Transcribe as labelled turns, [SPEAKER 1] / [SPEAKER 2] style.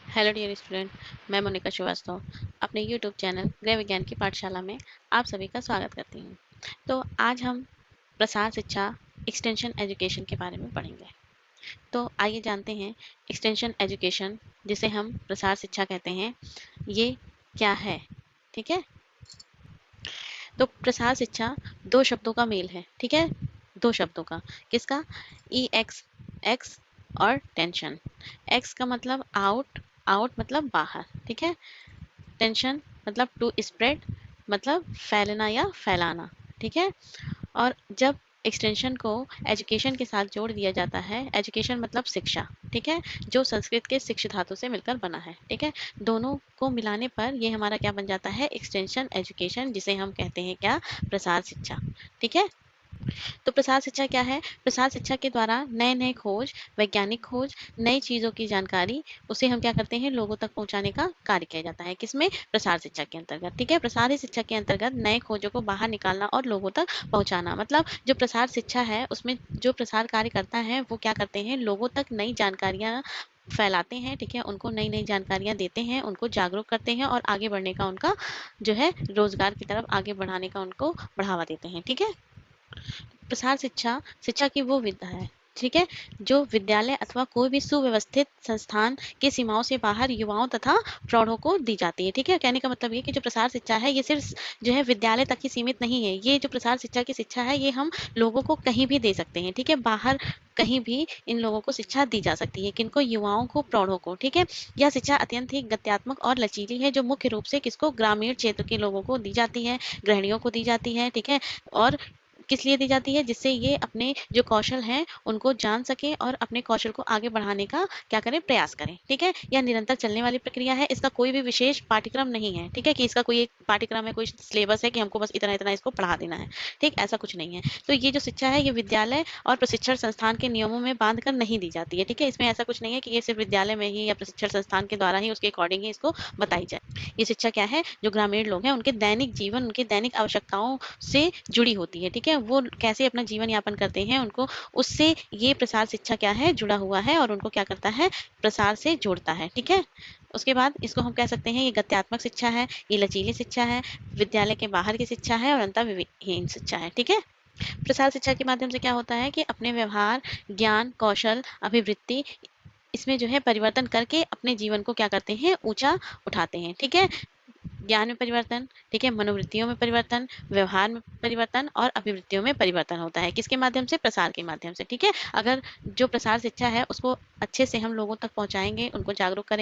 [SPEAKER 1] Hello dear student. मैं मोनिका श्रीवास्तव अपने YouTube channel गृह विज्ञान की पाठशाला में आप सभी का स्वागत करती हूँ। तो आज हम प्रसार शिक्षा एक्सटेंशन एजुकेशन के बारे में पढ़ेंगे। तो आइए जानते हैं एक्सटेंशन एजुकेशन, जिसे हम प्रसार शिक्षा कहते हैं, ये क्या है। ठीक है, तो प्रसार शिक्षा दो शब्दों का मेल है। ठीक है, दो शब्दों का। किसका? EX, एक्स और टेंशन। एक्स का मतलब आउट, आउट मतलब बाहर। ठीक है, टेंशन मतलब टू स्प्रेड, मतलब फैलना या फैलाना। ठीक है, और जब एक्सटेंशन को एजुकेशन के साथ जोड़ दिया जाता है, एजुकेशन मतलब शिक्षा। ठीक है, जो संस्कृत के शिक्षा धातु से मिलकर बना है। ठीक है, दोनों को मिलाने पर ये हमारा क्या बन जाता है? एक्सटेंशन एजुकेशन, जिसे हम कहते हैं क्या? प्रसार शिक्षा। ठीक है, तो प्रसार शिक्षा क्या है? प्रसार शिक्षा के द्वारा नए नए खोज, वैज्ञानिक खोज, नई चीज़ों की जानकारी, उसे हम क्या करते हैं? लोगों तक पहुंचाने का कार्य किया जाता है। किसमें? प्रसार शिक्षा के अंतर्गत। ठीक है, प्रसार शिक्षा के अंतर्गत नए खोजों को बाहर निकालना और लोगों तक पहुंचाना। मतलब जो प्रसार शिक्षा है उसमें जो प्रसार कार्य करता है वो क्या करते हैं? लोगों तक नई जानकारियाँ फैलाते हैं। ठीक है, उनको नई नई जानकारियाँ देते हैं, उनको जागरूक करते हैं और आगे बढ़ने का उनका जो है रोजगार की तरफ आगे बढ़ाने का उनको बढ़ावा देते हैं। ठीक है, प्रसार शिक्षा शिक्षा की वो विधा है, ठीक है, जो विद्यालय अथवा कोई भी सुव्यवस्थित संस्थान की सीमाओं से बाहर युवाओं तथा प्रौढ़ों को दी जाती है। ठीक है, कहने का मतलब ये कि जो प्रसार शिक्षा है ये सिर्फ जो है विद्यालय तक ही सीमित नहीं है। ये जो प्रसार शिक्षा की शिक्षा है ये हम लोगों को कहीं भी दे सकते हैं। ठीक है, बाहर कहीं भी इन लोगों को शिक्षा दी जा सकती है। किनको? युवाओं को, प्रौढ़ों को। ठीक है, यह शिक्षा अत्यंत ही गत्यात्मक और लचीली है, जो मुख्य रूप से किसको? ग्रामीण क्षेत्र के लोगों को दी जाती है, गृहिणियों को दी जाती है। ठीक है, और किस लिए दी जाती है? जिससे ये अपने जो कौशल हैं उनको जान सके और अपने कौशल को आगे बढ़ाने का क्या करें? प्रयास करें। ठीक है, यह निरंतर चलने वाली प्रक्रिया है। इसका कोई भी विशेष पाठ्यक्रम नहीं है। ठीक है, कि इसका कोई एक पाठ्यक्रम है, कोई सिलेबस है कि हमको बस इतना इतना इसको पढ़ा देना है। ठीक, ऐसा कुछ नहीं है। तो ये जो शिक्षा है ये विद्यालय और प्रशिक्षण संस्थान के नियमों में बांध कर नहीं दी जाती है। ठीक है, इसमें ऐसा कुछ नहीं है कि ये सिर्फ विद्यालय में ही या प्रशिक्षण संस्थान के द्वारा ही उसके अकॉर्डिंग ही इसको बताई जाए। ये शिक्षा क्या है? जो ग्रामीण लोग हैं उनके दैनिक जीवन, उनके दैनिक आवश्यकताओं से जुड़ी होती है। ठीक है, वो कैसे अपना जीवन यापन करते हैं उनको उससे ये प्रसार शिक्षा क्या है? जुड़ा हुआ है और उनको क्या करता है? प्रसार से जोड़ता है। ठीक है, उसके बाद इसको हम कह सकते हैं ये गत्यात्मक शिक्षा है, ये लचीली शिक्षा है, विद्यालय के बाहर की शिक्षा है और अंतः विहीन शिक्षा है। ठीक है, प्रसार शिक्षा के माध्यम से क्या होता है कि अपने व्यवहार, ज्ञान, कौशल, अभिवृत्ति, इसमें जो है परिवर्तन करके अपने जीवन को क्या करते हैं? ऊंचा उठाते हैं। ठीक है, ज्ञान में परिवर्तन, ठीक है, मनोवृत्तियों में परिवर्तन, व्यवहार में परिवर्तन और अभिवृत्तियों में परिवर्तन होता है। किसके माध्यम से? प्रसार के माध्यम से। ठीक है, अगर जो प्रसार शिक्षा है उसको अच्छे से हम लोगों तक पहुंचाएंगे, उनको जागरूक करेंगे,